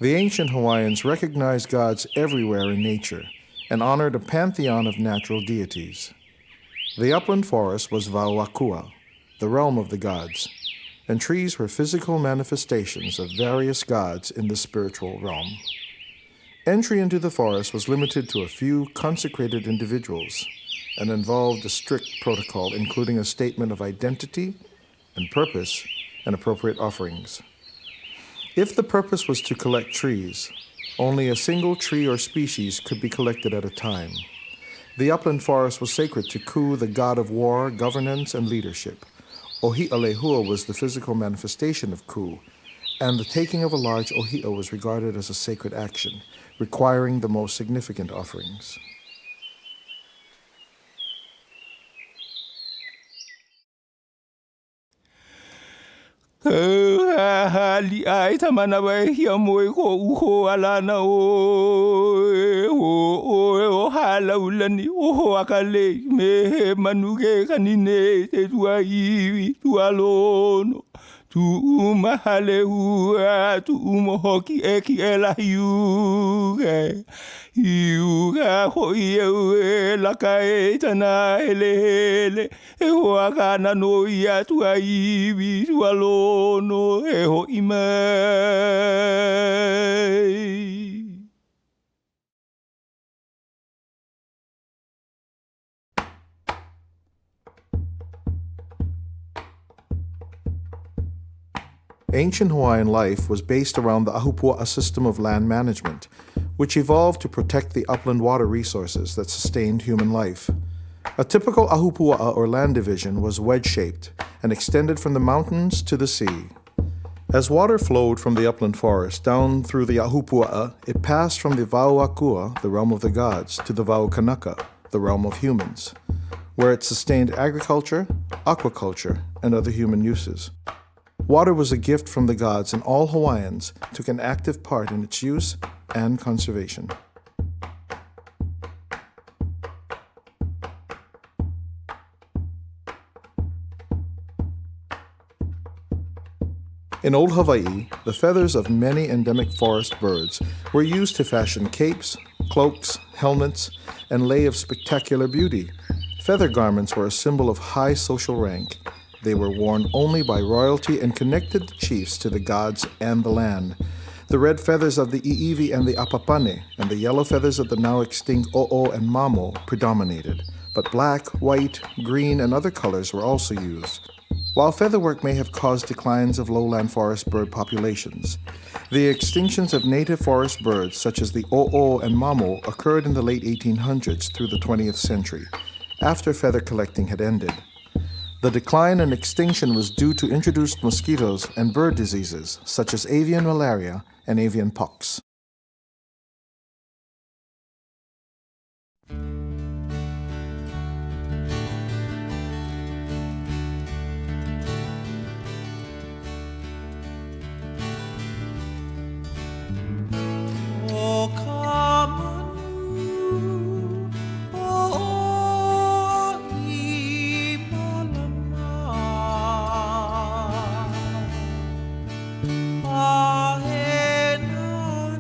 The ancient Hawaiians recognized gods everywhere in nature and honored a pantheon of natural deities. The upland forest was Vauakua, the realm of the gods, and trees were physical manifestations of various gods in the spiritual realm. Entry into the forest was limited to a few consecrated individuals and involved a strict protocol, including a statement of identity and purpose and appropriate offerings. If the purpose was to collect trees, only a single tree or species could be collected at a time. The upland forest was sacred to Ku, the god of war, governance, and leadership. Ohi'alehua was the physical manifestation of Ku, and the taking of a large ohia was regarded as a sacred action, requiring the most significant offerings. Hali ai tamana wai hia moe ko uho alana o hala ulani o akale me he manuke kanine te tua iwi tua lono tu umahale ua tu umohoki eki e la hiuge hiuga hoi e laka e tana hele e hoa kana no ia tua iwi tua lono e hoi mai. Ancient Hawaiian life was based around the Ahupua'a system of land management, which evolved to protect the upland water resources that sustained human life. A typical Ahupua'a or land division was wedge-shaped and extended from the mountains to the sea. As water flowed from the upland forest down through the Ahupua'a, it passed from the Vauakua, the realm of the gods, to the Vaukanaka, the realm of humans, where it sustained agriculture, aquaculture, and other human uses. Water was a gift from the gods, and all Hawaiians took an active part in its use and conservation. In old Hawaii, the feathers of many endemic forest birds were used to fashion capes, cloaks, helmets, and lei of spectacular beauty. Feather garments were a symbol of high social rank. They were worn only by royalty and connected the chiefs to the gods and the land. The red feathers of the iiwi and the apapane and the yellow feathers of the now extinct o'o and mamo predominated, but black, white, green, and other colors were also used. While featherwork may have caused declines of lowland forest bird populations, the extinctions of native forest birds such as the o'o and mamo occurred in the late 1800s through the 20th century, after feather collecting had ended. The decline and extinction was due to introduced mosquitoes and bird diseases such as avian malaria and avian pox. Ahe na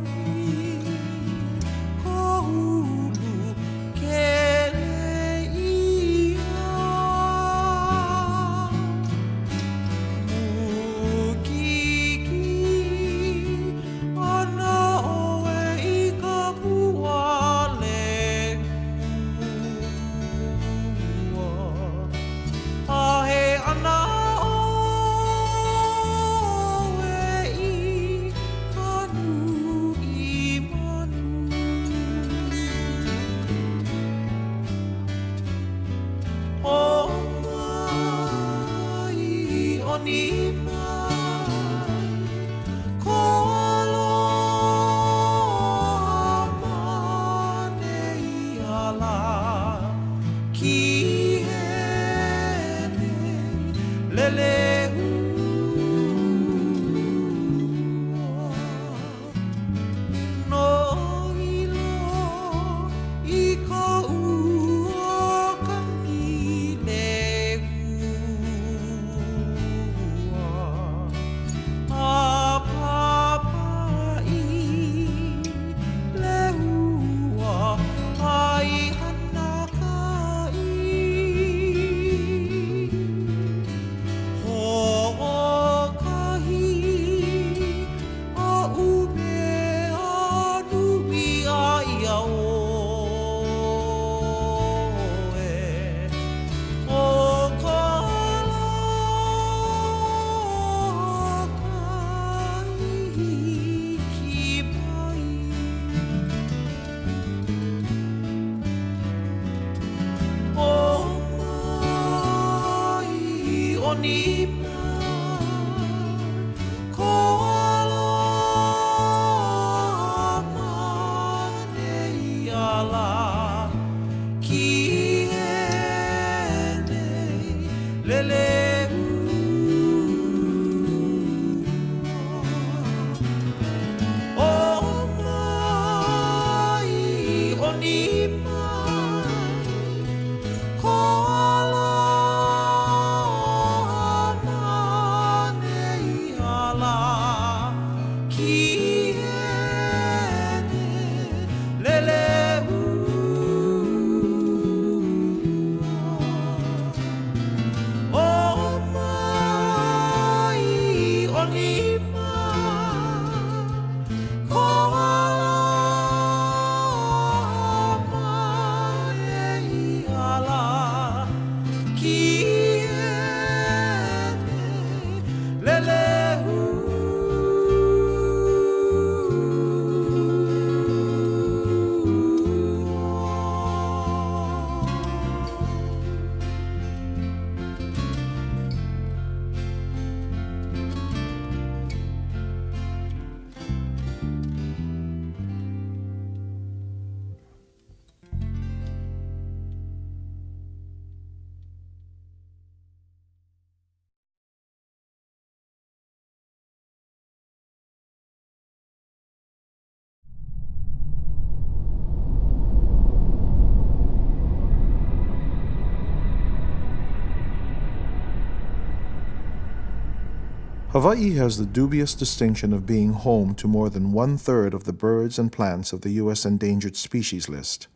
Hawaii has the dubious distinction of being home to more than 1/3 of the birds and plants of the U.S. endangered species list.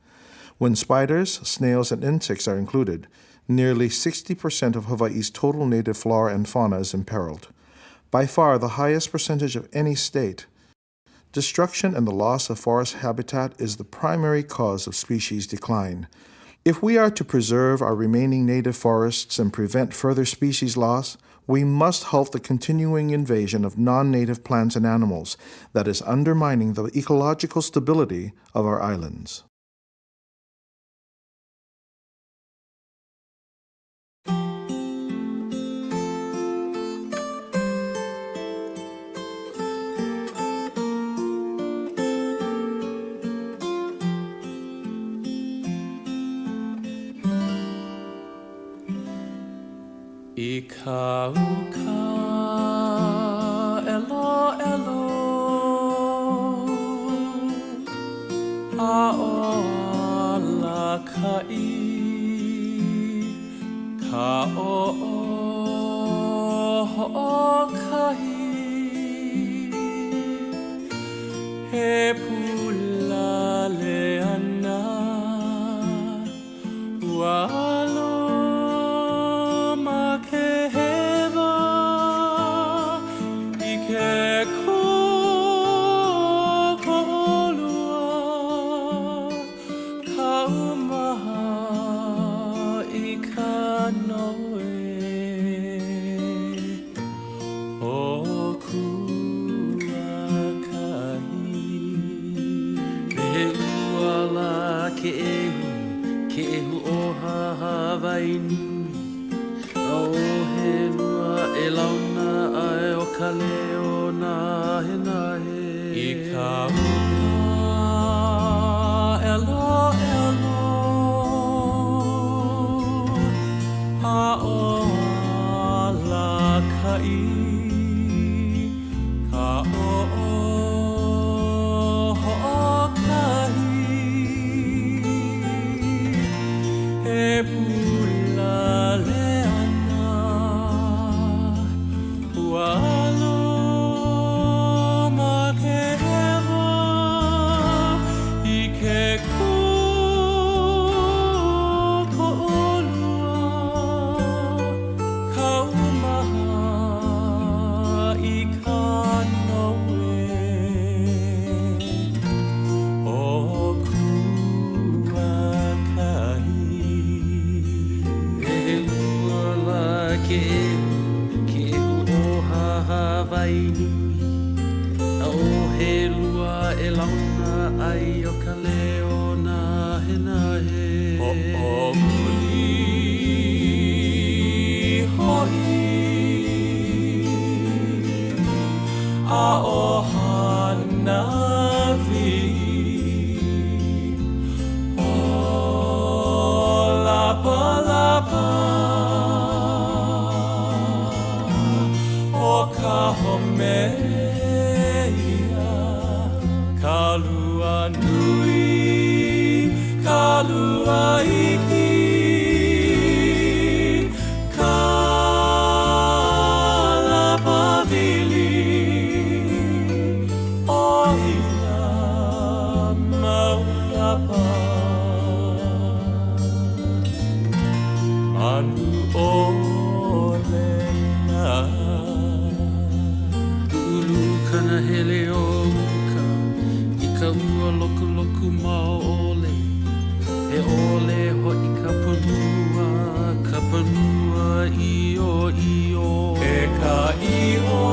When spiders, snails, and insects are included, nearly 60% of Hawaii's total native flora and fauna is imperiled, by far the highest percentage of any state. Destruction and the loss of forest habitat is the primary cause of species decline. If we are to preserve our remaining native forests and prevent further species loss, we must halt the continuing invasion of non-native plants and animals that is undermining the ecological stability of our islands. I ka uka elo elo a o la kai ka o kai he pula le ana walo Maoli, hoi. Nui ka lua iki ka lapavili o ia maulapa Manu ole na Ulu kana hele o uka I ka ua loku loku maole E ole ho I ka panua io E ka io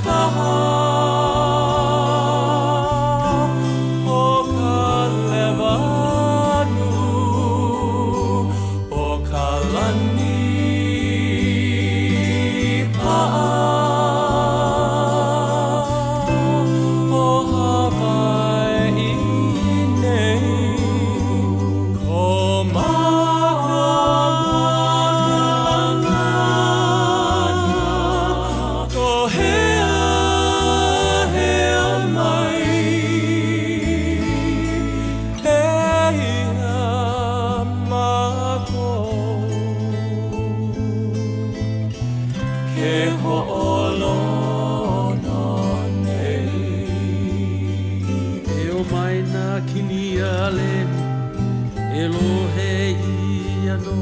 kaha O ka lewanu O ka lani paa O Hawaii nei Ko makamana Ko hea mai Hea mako Ke ho'olono nei E o mai nā kini ale E lohe ia no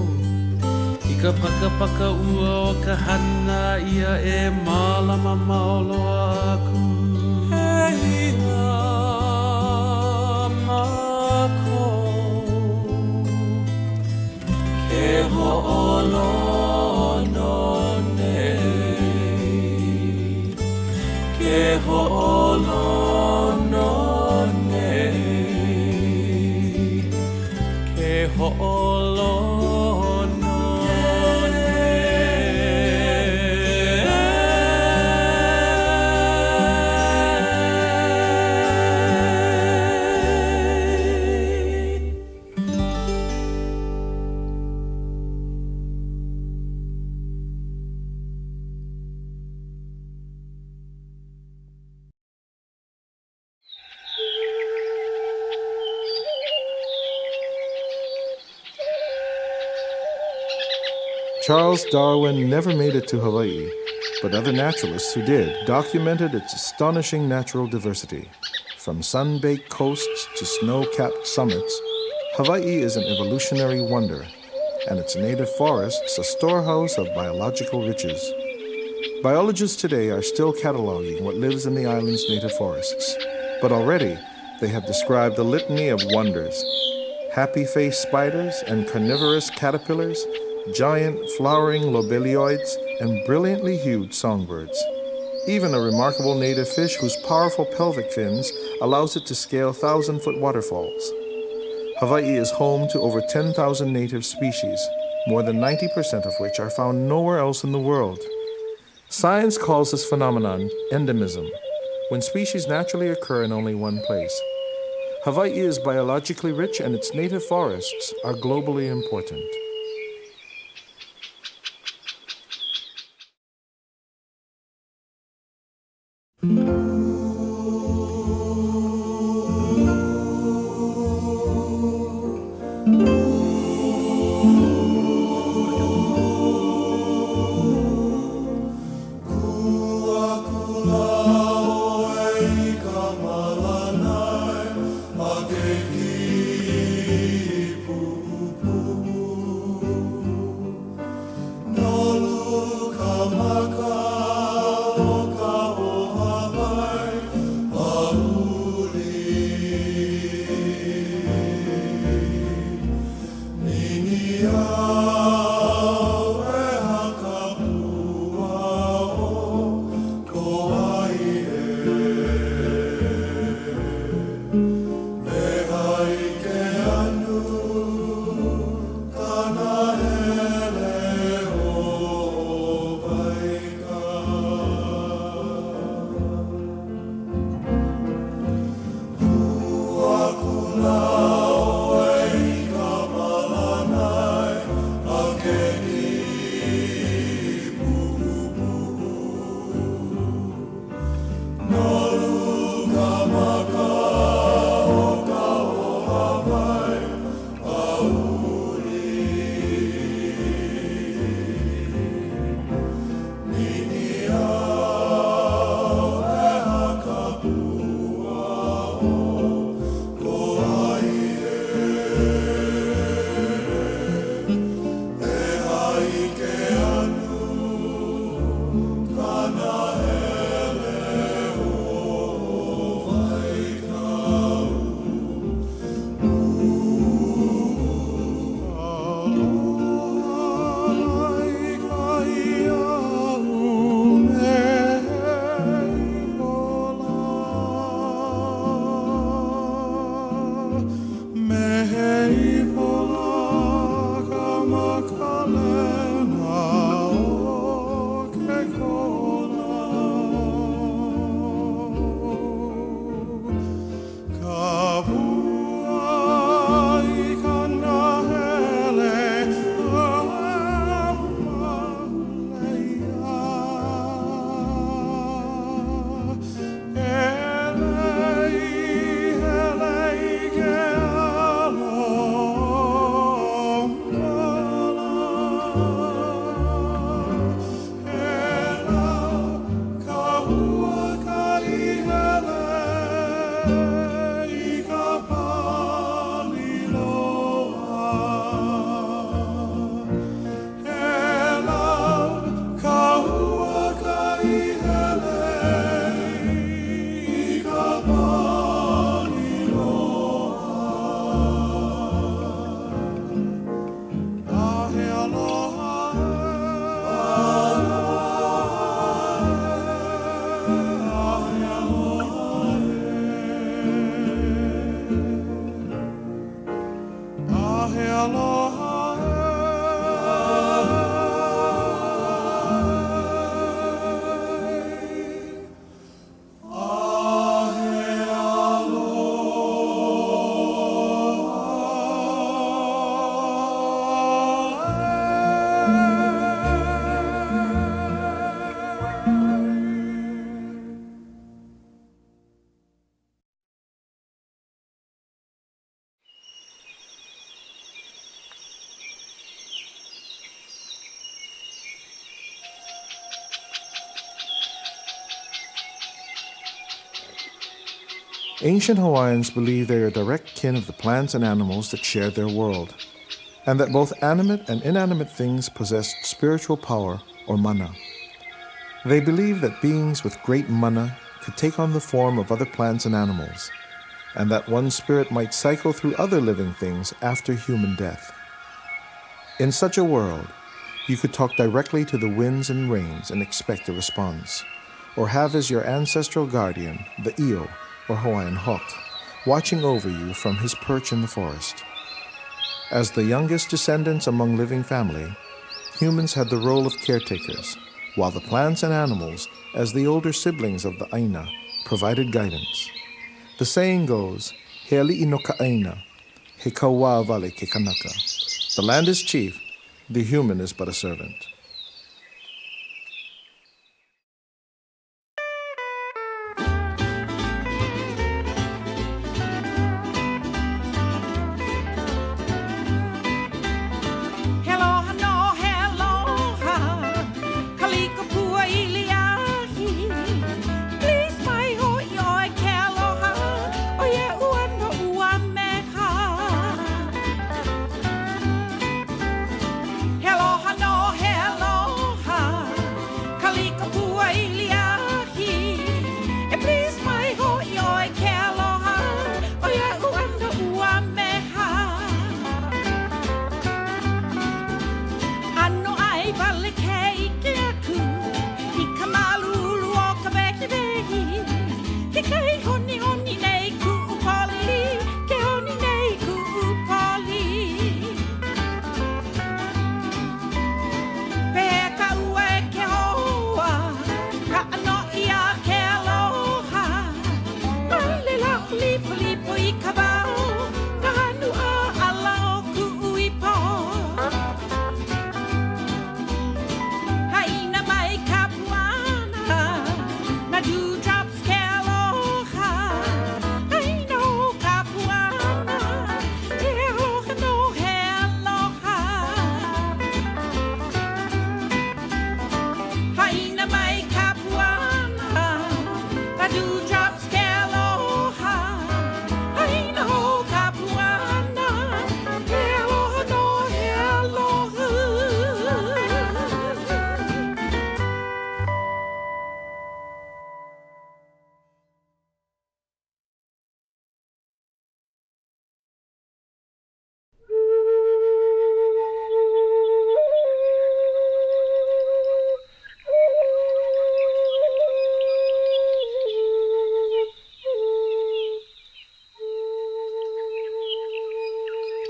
I ka paka ua o ka hana ia e malama maoloa aku Hea mako Ke ho'olono nei Ke ho'olono nei Ke ho'olono Charles Darwin never made it to Hawaii, but other naturalists who did documented its astonishing natural diversity. From sun-baked coasts to snow-capped summits, Hawaii is an evolutionary wonder, and its native forests a storehouse of biological riches. Biologists today are still cataloging what lives in the island's native forests, but already they have described a litany of wonders: happy-faced spiders and carnivorous caterpillars, giant flowering lobelioids, and brilliantly hued songbirds. Even a remarkable native fish whose powerful pelvic fins allows it to scale 1,000-foot waterfalls. Hawaii is home to over 10,000 native species, more than 90% of which are found nowhere else in the world. Science calls this phenomenon endemism, when species naturally occur in only one place. Hawaii is biologically rich and its native forests are globally important. Come on. Ancient Hawaiians believe they are direct kin of the plants and animals that share their world, and that both animate and inanimate things possess spiritual power or mana. They believe that beings with great mana could take on the form of other plants and animals, and that one spirit might cycle through other living things after human death. In such a world, you could talk directly to the winds and rains and expect a response, or have as your ancestral guardian the Io, or Hawaiian hawk, watching over you from his perch in the forest. As the youngest descendants among living family, humans had the role of caretakers, while the plants and animals, as the older siblings of the Aina, provided guidance. The saying goes, He ali'i no ka Aina, he kaua vale ke kanaka. The land is chief, the human is but a servant.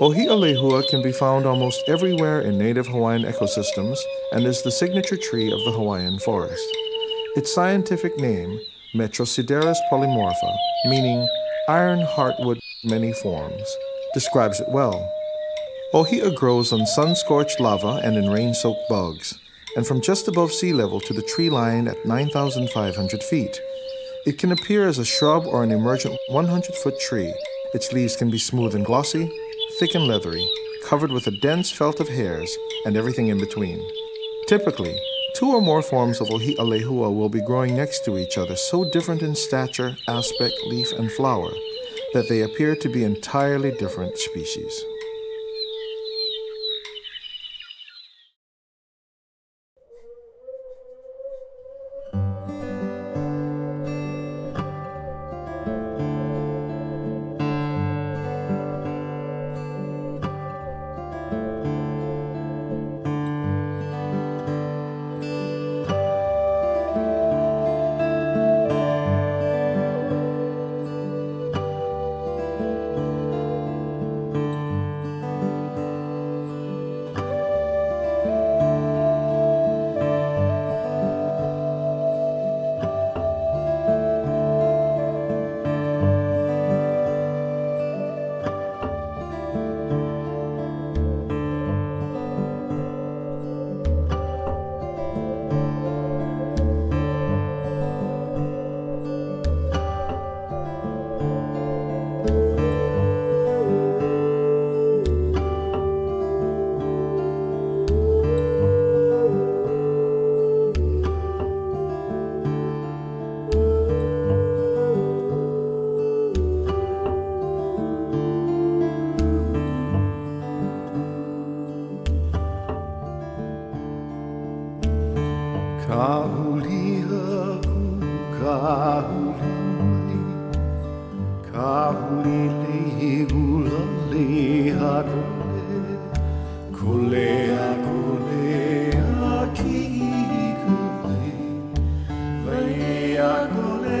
Ohi'olehua can be found almost everywhere in native Hawaiian ecosystems and is the signature tree of the Hawaiian forest. Its scientific name, Metrosideros polymorpha, meaning iron heartwood many forms, describes it well. Ohia grows on sun-scorched lava and in rain-soaked bogs, and from just above sea level to the tree line at 9,500 feet. It can appear as a shrub or an emergent 100-foot tree. Its leaves can be smooth and glossy, thick and leathery, covered with a dense felt of hairs, and everything in between. Typically, 2 or more forms of Ohi'olehua will be growing next to each other so different in stature, aspect, leaf, and flower that they appear to be entirely different species. Kahuli hula leha kole a kole a ki kule vai a kole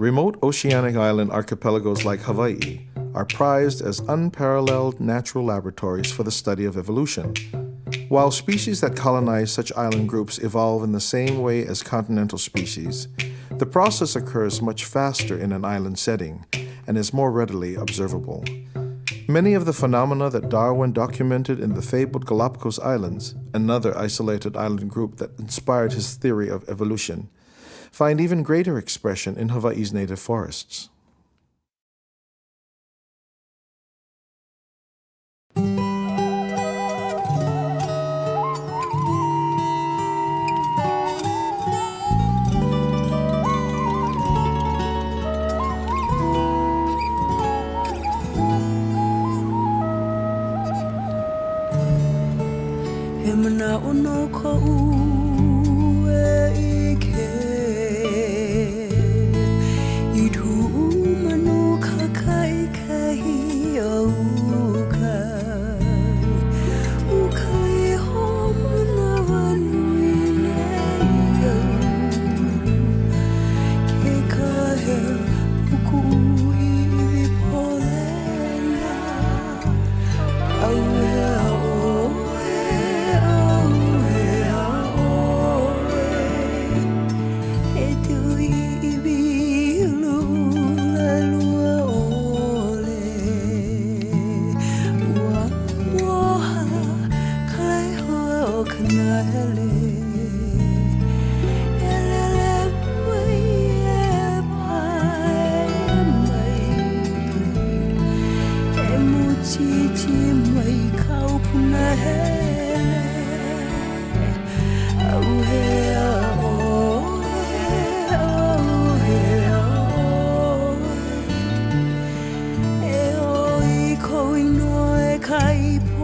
Remote oceanic island archipelagos like Hawaii are prized as unparalleled natural laboratories for the study of evolution. While species that colonize such island groups evolve in the same way as continental species, the process occurs much faster in an island setting and is more readily observable. Many of the phenomena that Darwin documented in the fabled Galapagos Islands, another isolated island group that inspired his theory of evolution, find even greater expression in Hawaii's native forests. Hemana ono ko'u kai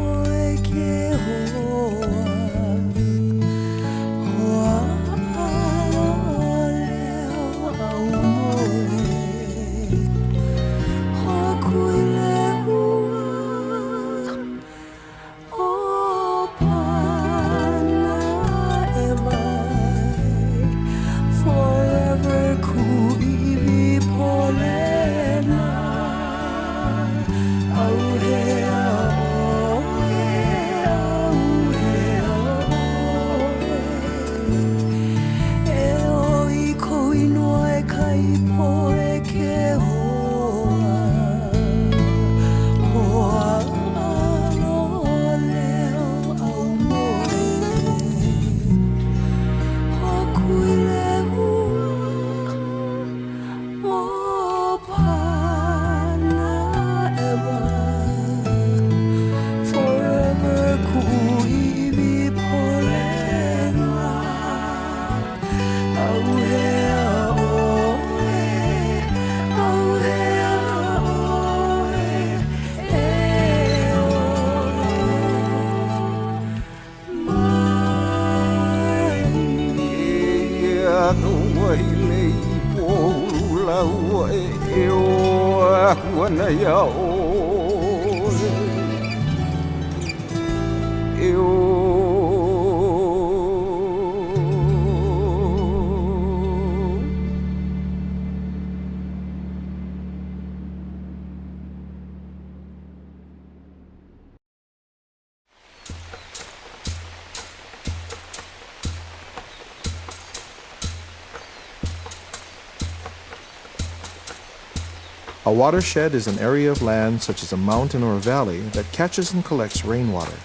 ua e o wana ia o e o A watershed is an area of land, such as a mountain or a valley, that catches and collects rainwater.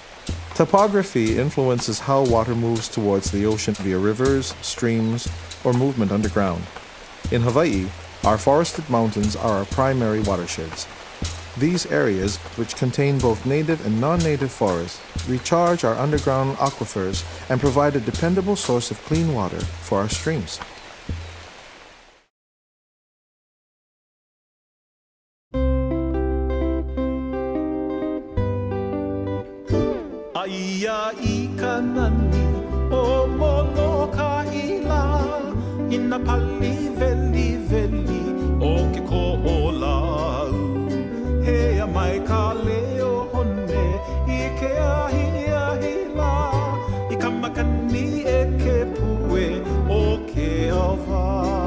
Topography influences how water moves towards the ocean via rivers, streams, or movement underground. In Hawaii, our forested mountains are our primary watersheds. These areas, which contain both native and non-native forests, recharge our underground aquifers and provide a dependable source of clean water for our streams. Aia I ka nani o moloka ila ina pali veli veli o ke ko'olau he a mai ka leo hone I ke ahi ahi la I ka makani e ke pue o ke awava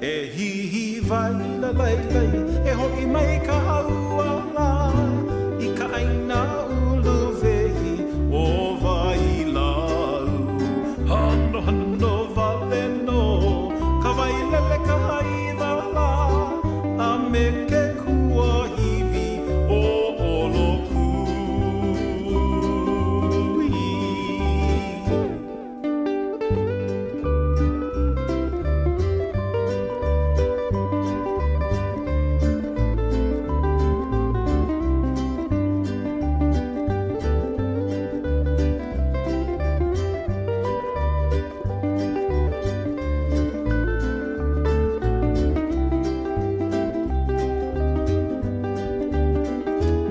e hihi vai la lai lai e ho'i mai ka aua I ka aina ulu vehi o vai lau Hano hano vale no Ka vai lele ka haiva la A me ke kua hivi o olo kui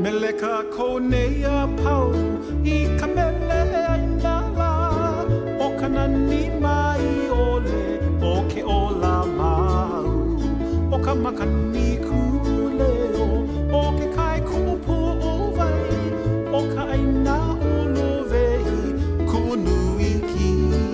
Mele ka konei a pau I ka mele aina la O ka nani mai ole O ke ola mau O ka makani kuleo O ke kai kupu o vai O ka aina ulu vehi Kunui kino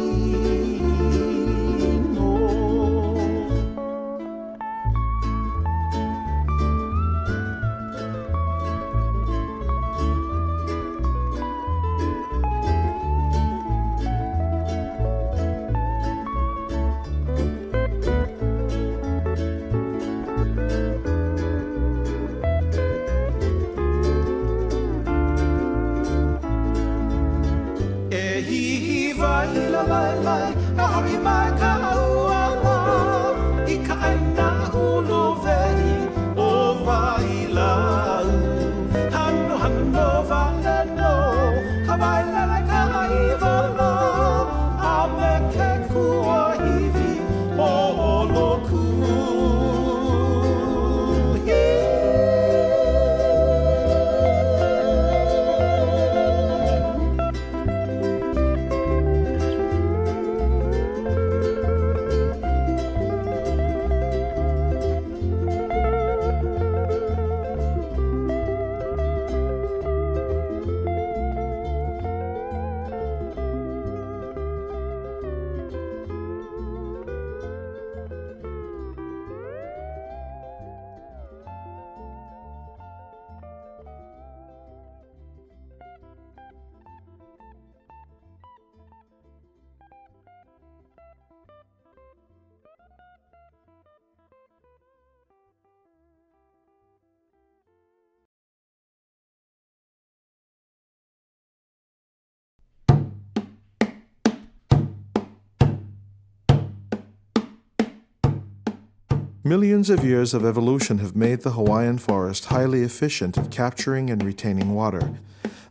Millions of years of evolution have made the Hawaiian forest highly efficient at capturing and retaining water.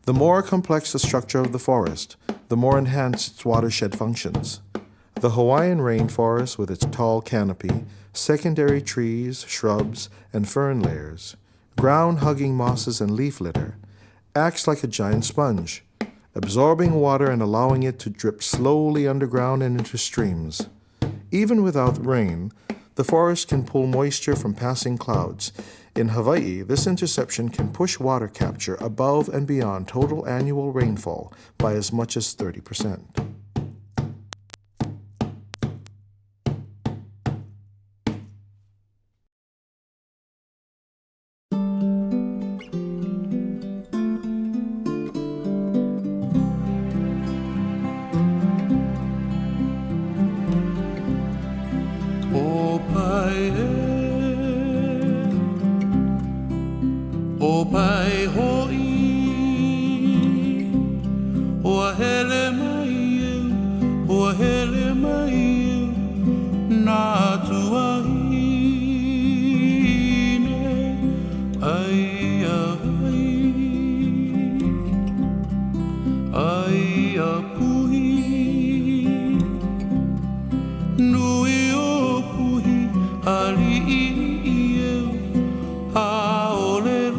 The more complex the structure of the forest, the more enhanced its watershed functions. The Hawaiian rainforest, with its tall canopy, secondary trees, shrubs, and fern layers, ground-hugging mosses and leaf litter, acts like a giant sponge, absorbing water and allowing it to drip slowly underground and into streams. Even without rain, the forest can pull moisture from passing clouds. In Hawaii, this interception can push water capture above and beyond total annual rainfall by as much as 30%. O pai hoi, o hele mai, nā tuahine, ai a puhi, nui o puhi, ali i eu, a olelo.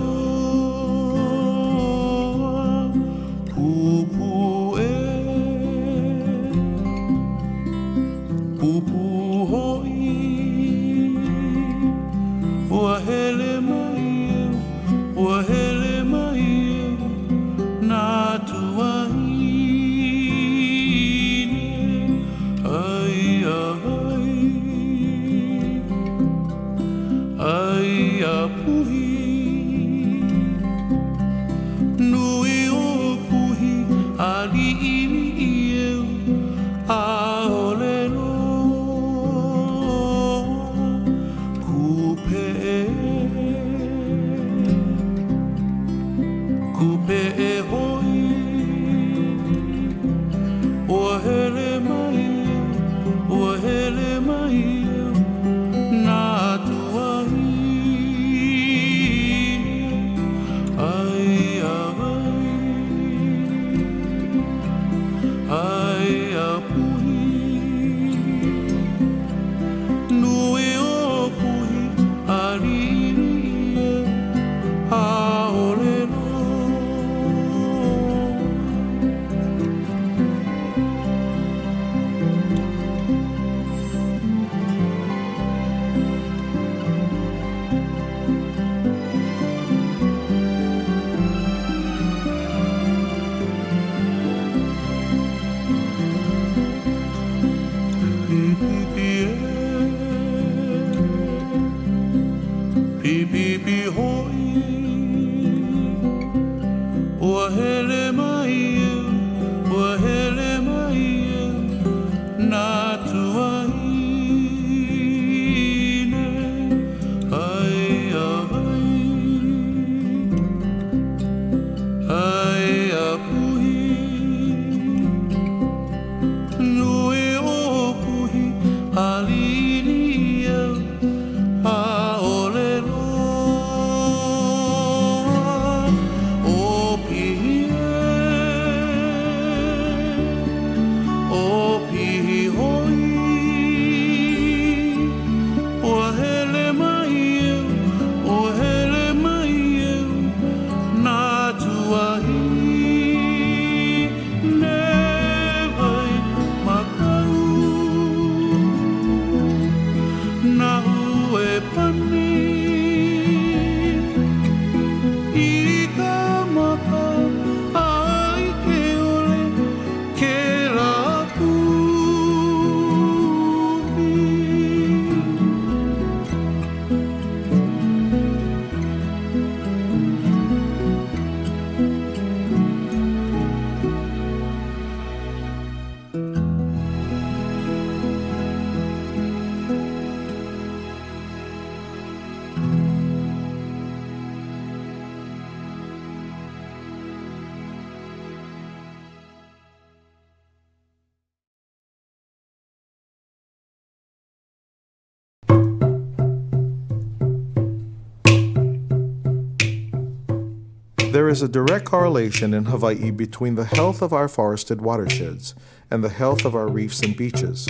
There is a direct correlation in Hawaii between the health of our forested watersheds and the health of our reefs and beaches.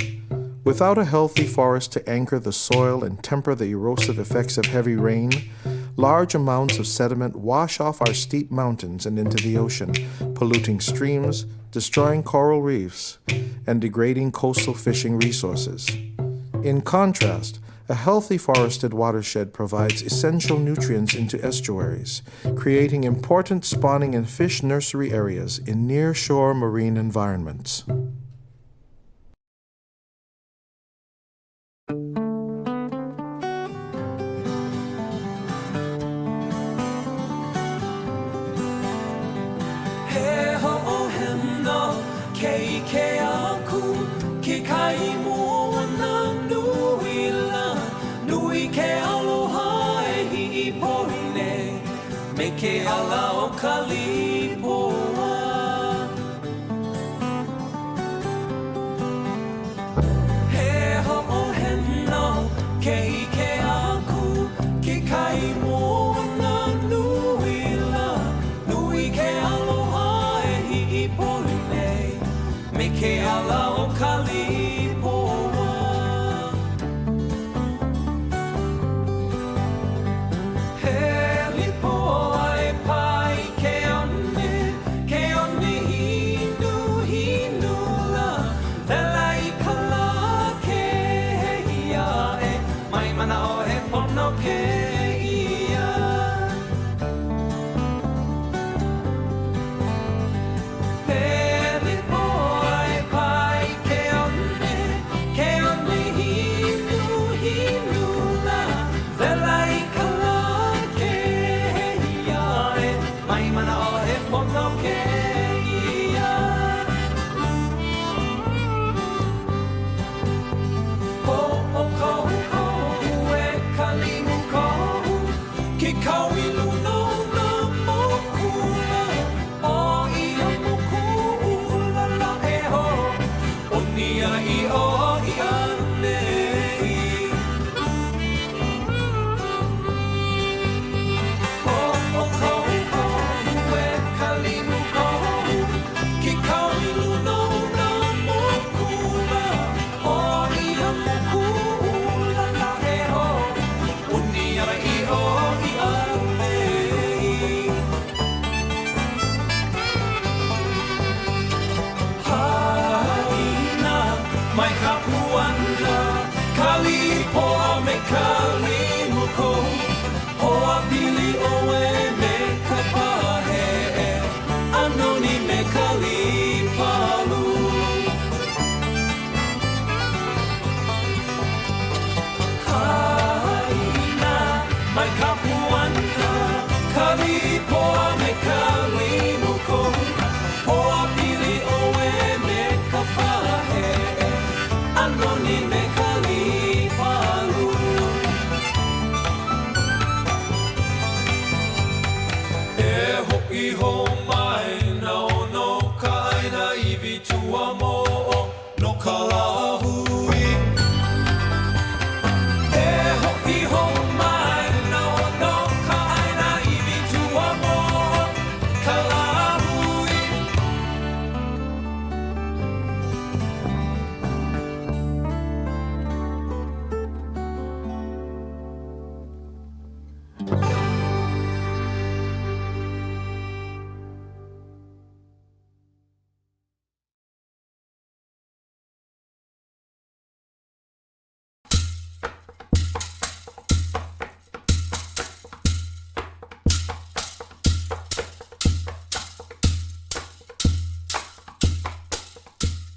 Without a healthy forest to anchor the soil and temper the erosive effects of heavy rain, large amounts of sediment wash off our steep mountains and into the ocean, polluting streams, destroying coral reefs, and degrading coastal fishing resources. In contrast, a healthy forested watershed provides essential nutrients into estuaries, creating important spawning and fish nursery areas in near-shore marine environments. Ke ala o kalipoa He ho o heno ke ike aku Ke kai moana nuila Nui ke aloha e hi poine Me ke ala o kalipoa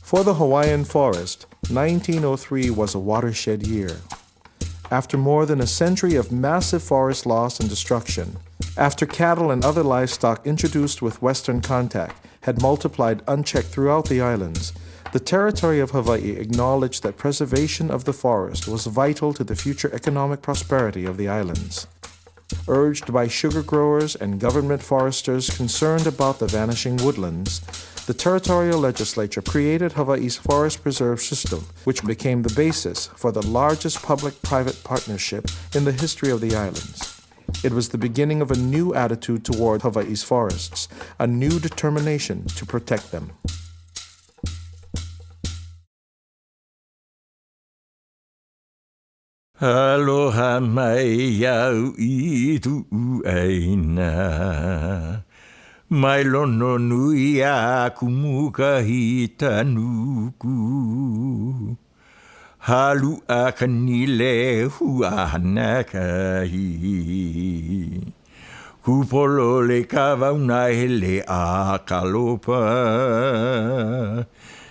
For the Hawaiian forest, 1903 was a watershed year. After more than a century of massive forest loss and destruction, after cattle and other livestock introduced with Western contact had multiplied unchecked throughout the islands, the territory of Hawaii acknowledged that preservation of the forest was vital to the future economic prosperity of the islands. Urged by sugar growers and government foresters concerned about the vanishing woodlands, the territorial legislature created Hawaii's forest preserve system, which became the basis for the largest public-private partnership in the history of the islands. It was the beginning of a new attitude toward Hawaii's forests, a new determination to protect them. Aloha mai au I tu aina. Mai lono nui a kumuka hi tanuku. Halu a kanile hua hanakahi. Kupolo le kawauna hele a kalopa.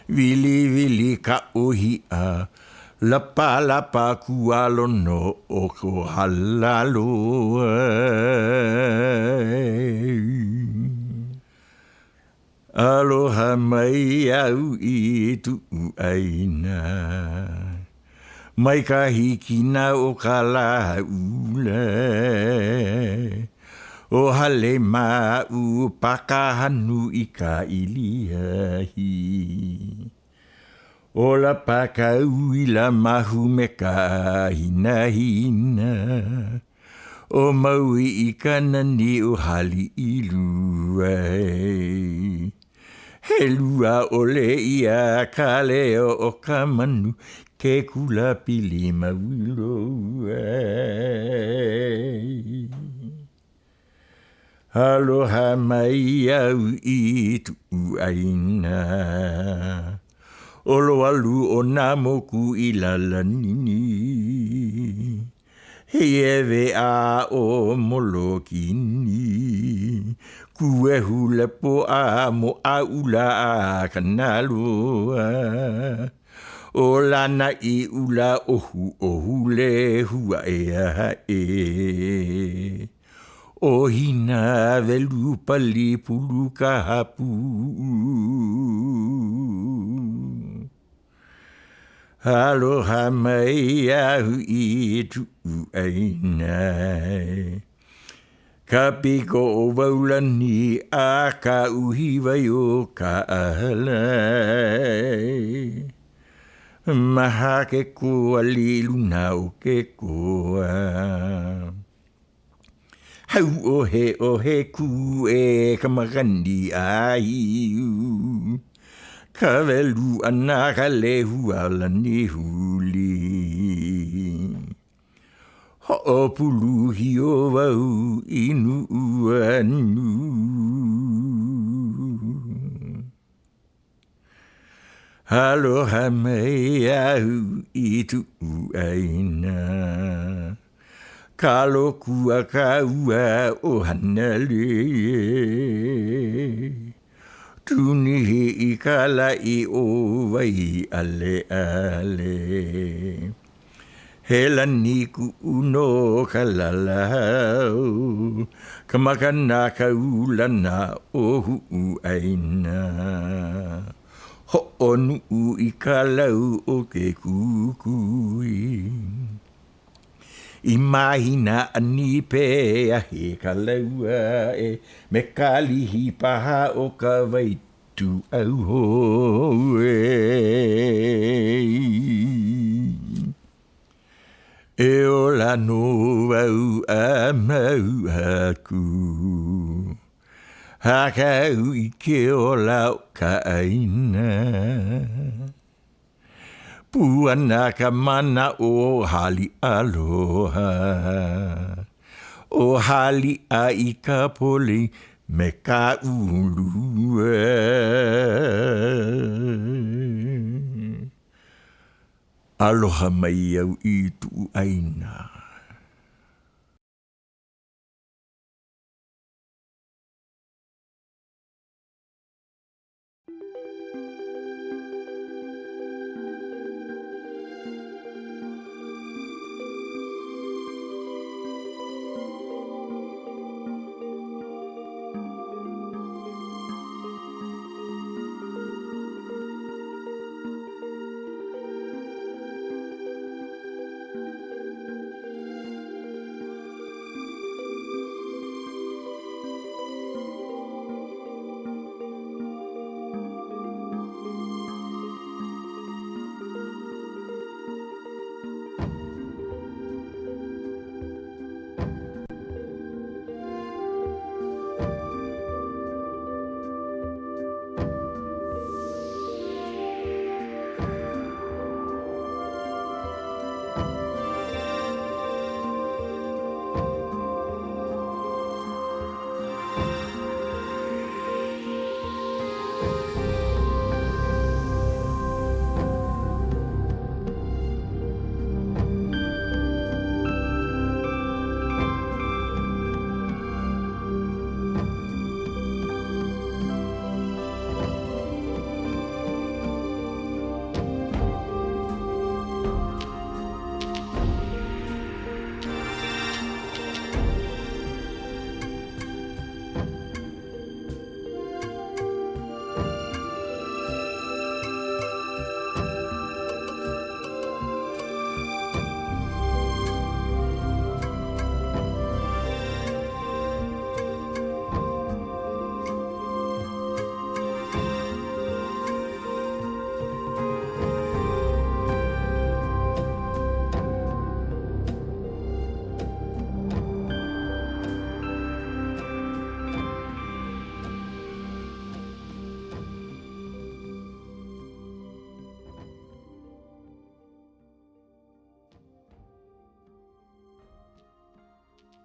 Vili vili ka ohi a. Lapa lapa kualo no o ko halalo. Aloha mai au I tu aina. Mai ka hikina o ka la ule. O hale mau pakahanu I ka iliahi. O la pakau I la mahu me ka hina hina. O maui I kanani o hali iluai. He lua o le ia ka leo o ka manu ke kula pili mawilo ai. Aloha mai au I tu aina. Olo alu o nā moku I lalanini. Hei ewe a o molokini. Kue hulepo a mo a ula a kanaloa. O lana I ula ohu ohu le hua ea e. O hina velu pali pulu ka hapu. Aloha mai au I tu ainai. Ka piko o waulani a ka uhiwai o ka ahalai. Maha ke koa liluna o ke koa. Hau o he ku e ka makandi a iu. Ka velu ana ka lehu alani huli. Ho pulu hi o wau inu anu. Aloha mai au I tu aina. Ka loku a ka ua o hanale. Tuni I ka lai o wai ale ale. Hela ni ku uno ka lalau. Ka makana ka ulana o hu aina. Ho onu I ka lau o ke kukui. I mahina ani pe a he ka laua e. Me ka lihi paha o ka waitu au hoe. E o la no wau a mau aku. Haka au I ke o lau ka aina. Puana ka mana o hali aloha. O hali a I ka poli me ka ulua. Aloha mai au I tu aina.